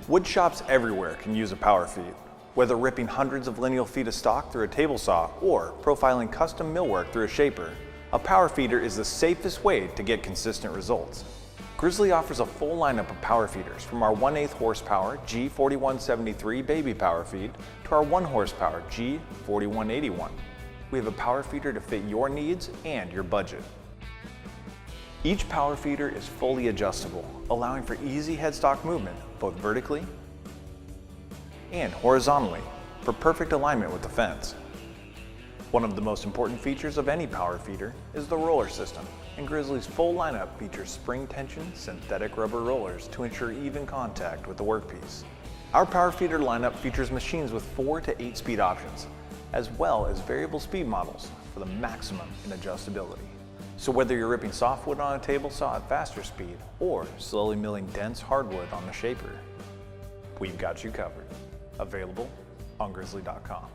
Wood shops everywhere can use a power feed. Whether ripping hundreds of lineal feet of stock through a table saw or profiling custom millwork through a shaper, a power feeder is the safest way to get consistent results. Grizzly offers a full lineup of power feeders, from our 1/8 horsepower G4173 baby power feed to our 1 horsepower G4181. We have a power feeder to fit your needs and your budget. Each power feeder is fully adjustable, allowing for easy headstock movement both vertically and horizontally for perfect alignment with the fence. One of the most important features of any power feeder is the roller system, and Grizzly's full lineup features spring tension synthetic rubber rollers to ensure even contact with the workpiece. Our power feeder lineup features machines with 4 to 8 speed options, as well as variable speed models for the maximum in adjustability. So whether you're ripping softwood on a table saw at faster speed or slowly milling dense hardwood on a shaper, we've got you covered. Available on Grizzly.com.